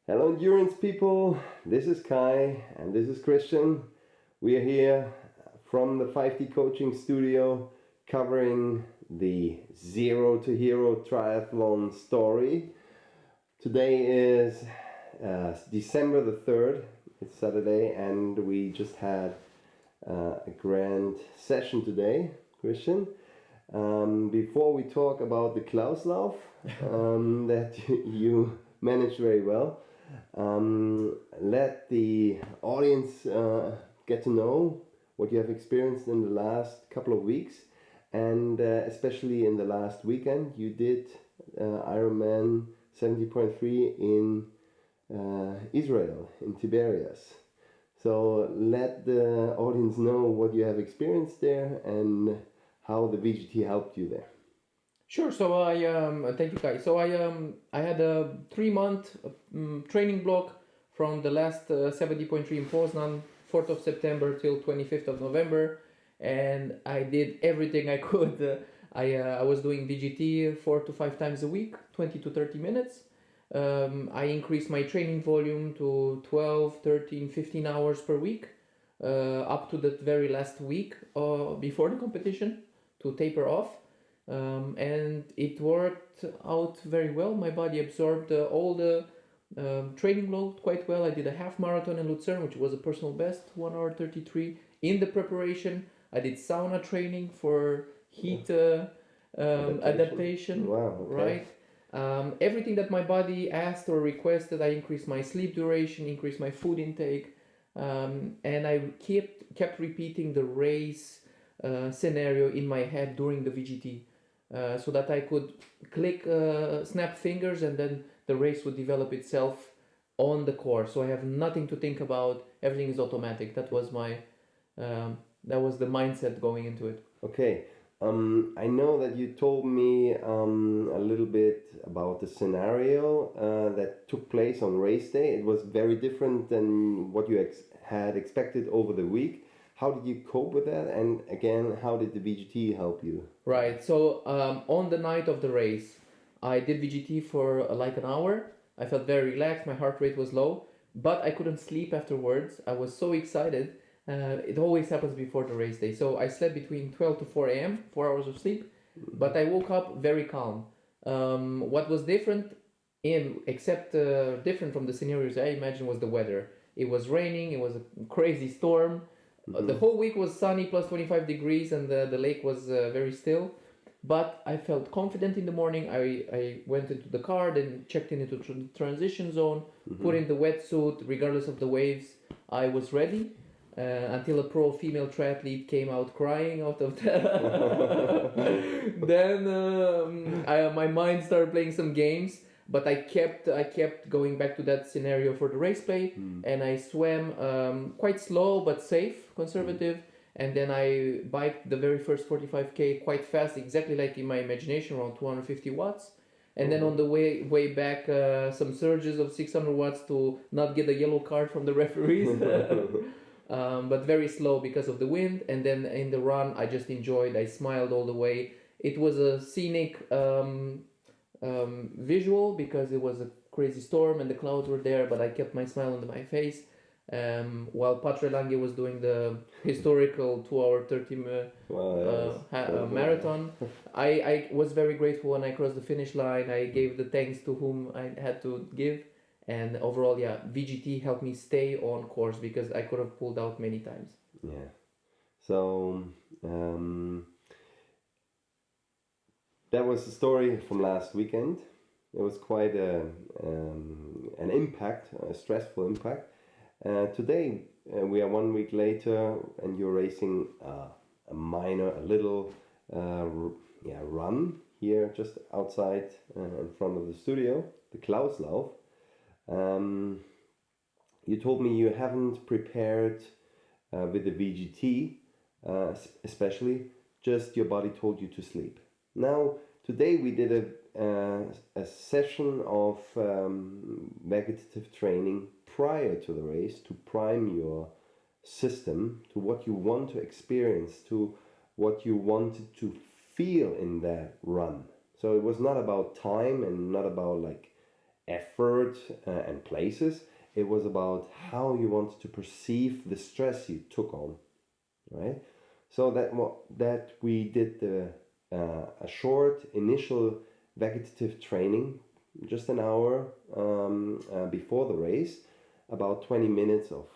Hello endurance people, this is Kai and this is Christian. We are here from the 5D coaching studio covering the Zero2Hero triathlon story. Today is December the 3rd, it's Saturday, and we just had a grand session today, Christian. Before we talk about the ChlausLauf that you managed very well, let the audience get to know what you have experienced in the last couple of weeks, and especially in the last weekend you did Ironman 70.3 in Israel, in Tiberias. So let the audience know what you have experienced there and how the VGT helped you there. Sure. So thank you, Kai. So I had a 3-month training block from the last 70.3 in Poznan, 4th of September till 25th of November, and I did everything I could. I was doing VGT 4 to 5 times a week, 20 to 30 minutes. I increased my training volume to 12, 13, 15 hours per week, up to the very last week before the competition to taper off. And it worked out very well. My body absorbed all the training load quite well. I did a half marathon in Lucerne, which was a personal best, 1 hour 33. In the preparation, I did sauna training for heat adaptation. Wow, okay. Right? Everything that my body asked or requested, I increased my sleep duration, increased my food intake, and I kept repeating the race scenario in my head during the VGT. So that I could click, snap fingers, and then the race would develop itself on the course. So I have nothing to think about. Everything is automatic. That was the mindset going into it. Okay. I know that you told me a little bit about the scenario that took place on race day. It was very different than what you had expected over the week. How did you cope with that? And again, how did the VGT help you? Right. So on the night of the race, I did VGT for like an hour. I felt very relaxed. My heart rate was low, but I couldn't sleep afterwards. I was so excited. It always happens before the race day. So I slept between 12 to 4 a.m., 4 hours of sleep, but I woke up very calm. What was different, different from the scenarios I imagined, was the weather. It was raining. It was a crazy storm. The whole week was sunny, plus 25 degrees, and the lake was very still. But I felt confident in the morning. I went into the car, then checked into the transition zone, put in the wetsuit, regardless of the waves. I was ready until a pro female triathlete came out crying out of the... Then my mind started playing some games. But I kept going back to that scenario for the race play, and I swam quite slow but safe, conservative, and then I biked the very first 45K quite fast, exactly like in my imagination, around 250 watts. And then on the way back, some surges of 600 watts to not get a yellow card from the referees, but very slow because of the wind. And then in the run, I just enjoyed. I smiled all the way. It was a scenic visual because it was a crazy storm and the clouds were there, but I kept my smile on my face while Patre Lange was doing the historical 2 hour 30 marathon. I was very grateful when I crossed the finish line. I gave the thanks to whom I had to give, and overall, yeah, VGT helped me stay on course because I could have pulled out many times. Yeah. So that was the story from last weekend. It was quite an impact, a stressful impact. Today we are 1 week later, and you're racing a little run here just outside in front of the studio, the ChlausLauf. You told me you haven't prepared with the VGT, especially, just your body told you to sleep. Now, today we did a session of vegetative training prior to the race to prime your system to what you want to experience, to what you wanted to feel in that run. So it was not about time and not about like effort and places. It was about how you wanted to perceive the stress you took on, right? So that we did a short initial vegetative training, just an hour before the race, about 20 minutes of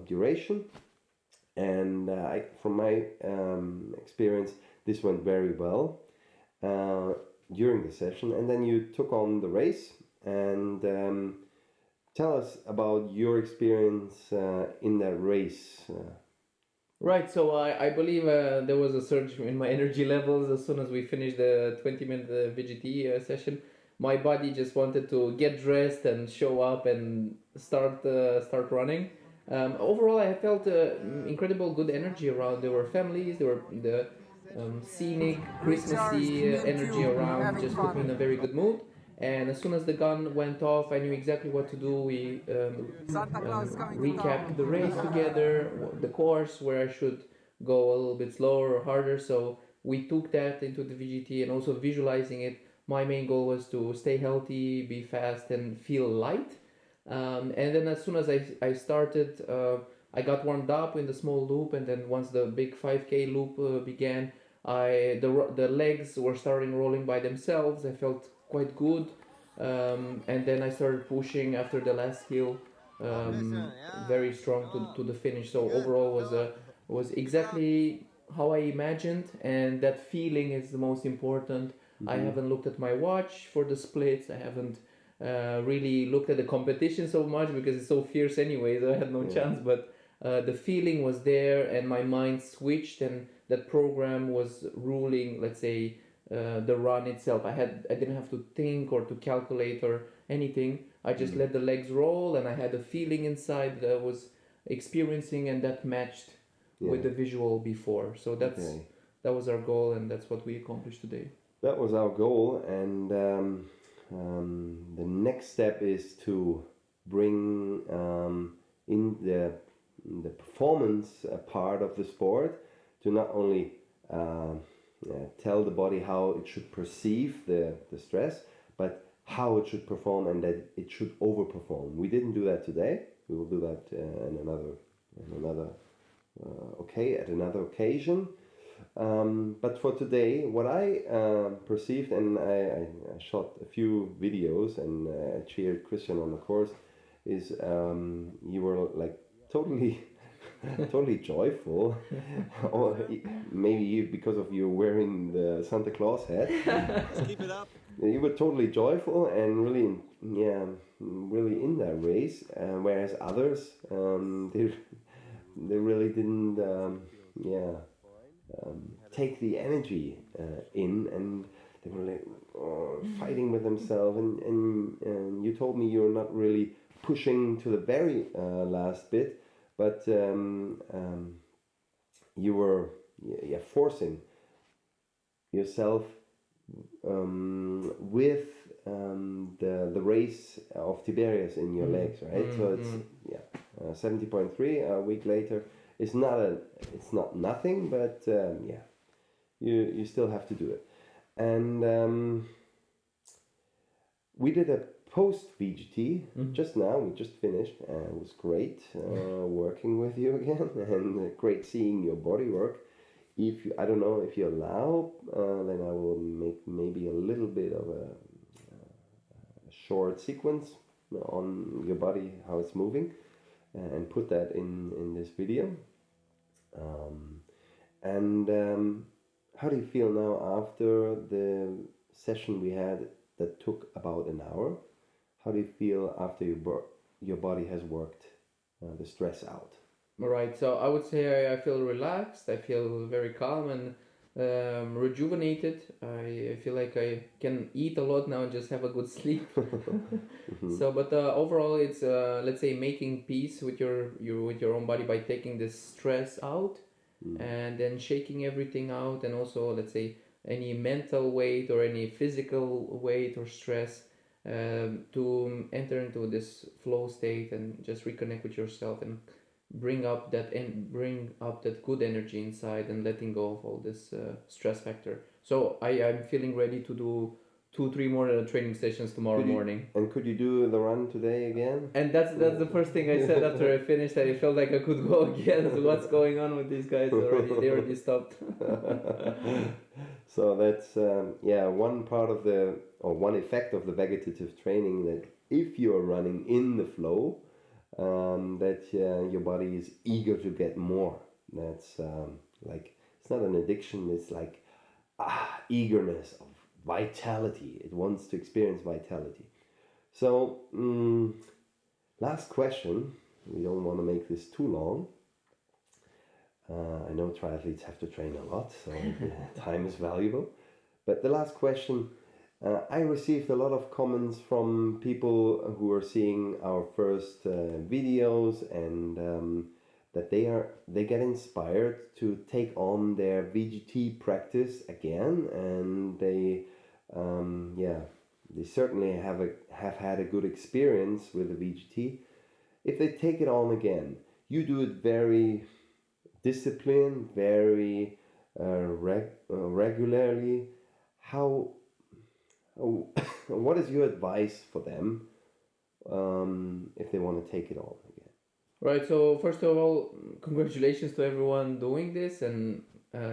duration. And from my experience, this went very well during the session. And then you took on the race, and tell us about your experience in that race. Right, so I believe there was a surge in my energy levels as soon as we finished the 20-minute VGT session. My body just wanted to get dressed and show up and start running. Overall, I felt incredible good energy around. There were families, there were the scenic, Christmassy energy around, just put me in a very good mood. And as soon as the gun went off, I knew exactly what to do. We recapped the race together, the course where I should go a little bit slower or harder. So we took that into the VGT, and also visualizing it. My main goal was to stay healthy, be fast, and feel light. And then as soon as I started, I got warmed up in the small loop, and then once the big 5K loop began, the legs were starting rolling by themselves. I felt quite good, and then I started pushing after the last hill, very strong to the finish. So overall was exactly how I imagined, and that feeling is the most important. I haven't looked at my watch for the splits. I haven't really looked at the competition so much because it's so fierce anyway, so I had no chance. But the feeling was there, and my mind switched, and that program was ruling, let's say, the run itself. I didn't have to think or to calculate or anything. I just let the legs roll, and I had a feeling inside that I was experiencing, and that matched with the visual before. So that was our goal, and that's what we accomplished today. That was our goal, and the next step is to bring in the performance part of the sport, to not only tell the body how it should perceive the stress, but how it should perform, and that it should overperform. We didn't do that today. We will do that at another occasion. But for today, what I perceived, and I shot a few videos and cheered Christian on the course, is you were like totally joyful, or maybe because of you wearing the Santa Claus hat. Keep it up. You were totally joyful and really in that race, whereas others they really didn't take the energy in, and they were like fighting with themselves, and you told me you're not really pushing to the very last bit, but you were forcing yourself with the race of Tiberias in your legs, right? So it's 70.3 a week later. It's not nothing, but you still have to do it. And we did a post VGT just now. We just finished, and it was great working with you again, and great seeing your body work. I don't know if you allow, then I will make maybe a little bit of a short sequence on your body, how it's moving, and put that in this video. How do you feel now after the session we had that took about an hour? How do you feel after your body has worked the stress out? Right, so I would say I feel relaxed, I feel very calm and rejuvenated. I feel like I can eat a lot now and just have a good sleep. So, but overall, it's let's say making peace with your own body by taking the stress out, and then shaking everything out, and also, let's say, any mental weight or any physical weight or stress, to enter into this flow state and just reconnect with yourself and bring up that good energy inside, and letting go of all this stress factor. So I'm feeling ready to 2-3 more training sessions tomorrow morning. And could you do the run today again? And that's the first thing I said after I finished, that it felt like I could go again. So what's going on with these guys already? They already stopped. So that's one part of one effect of the vegetative training, that if you're running in the flow, that your body is eager to get more. That's like, it's not an addiction, it's like eagerness of vitality. It wants to experience vitality. So last question, we don't want to make this too long. I know triathletes have to train a lot, so time is valuable. But the last question, I received a lot of comments from people who are seeing our first videos, and that they get inspired to take on their VGT practice again, and they certainly have had a good experience with the VGT. If they take it on again, you do it very disciplined, very regularly. What is your advice for them if they want to take it on again? Right, so first of all, congratulations to everyone doing this, and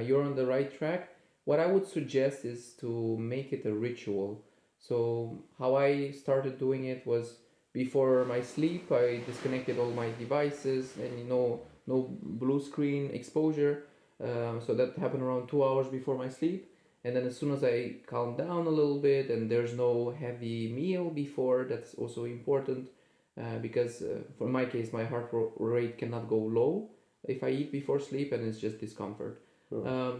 you're on the right track. What I would suggest is to make it a ritual. So how I started doing it was, before my sleep, I disconnected all my devices, and no blue screen exposure. So that happened around 2 hours before my sleep. And then as soon as I calm down a little bit, and there's no heavy meal before, that's also important, because for my case, my heart rate cannot go low if I eat before sleep, and it's just discomfort.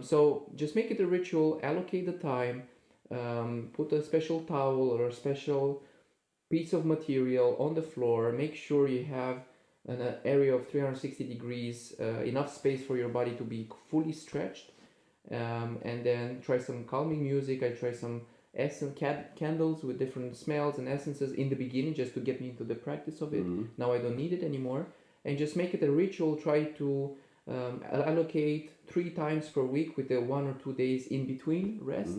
So just make it a ritual, allocate the time, put a special towel or a special piece of material on the floor. Make sure you have an area of 360 degrees, enough space for your body to be fully stretched, and then try some calming music. I try some candles with different smells and essences in the beginning, just to get me into the practice of it. Now I don't need it anymore, and just make it a ritual. Try to allocate 3 times per week with the 1 or 2 days in between rest,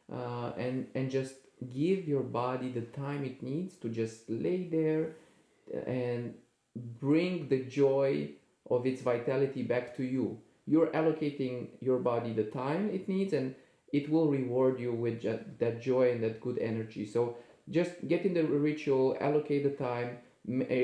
and just give your body the time it needs to just lay there and bring the joy of its vitality back to you. You're allocating your body the time it needs, and it will reward you with that joy and that good energy. So just get in the ritual, allocate the time,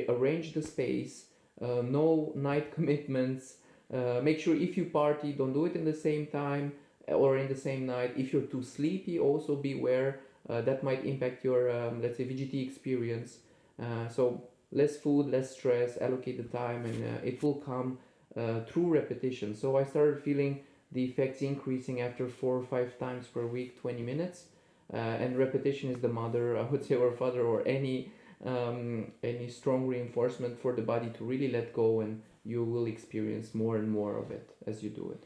arrange the space, no night commitments. Make sure if you party, don't do it in the same time or in the same night. If you're too sleepy, also beware. That might impact your, let's say, VGT experience. So less food, less stress, allocate the time, and it will come through repetition. So I started feeling the effects increasing after 4 or 5 times per week, 20 minutes. And repetition is the mother, I would say, or father, or any strong reinforcement for the body to really let go, and you will experience more and more of it as you do it.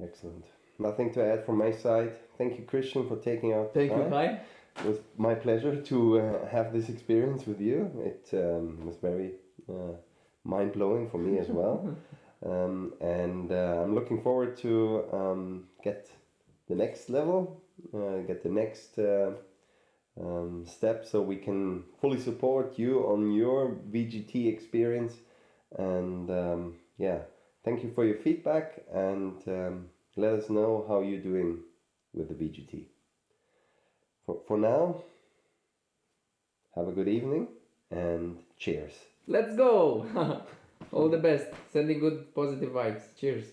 Excellent. Nothing to add from my side. Thank you, Christian, for taking out the time. Thank you, Kai. It was my pleasure to have this experience with you. It was very mind-blowing for me as well. And I'm looking forward to get the next level, get the next step, so we can fully support you on your VGT experience. And thank you for your feedback, and let us know how you're doing with the VGT. For now, have a good evening, and cheers. Let's go! All the best. Sending good positive vibes. Cheers.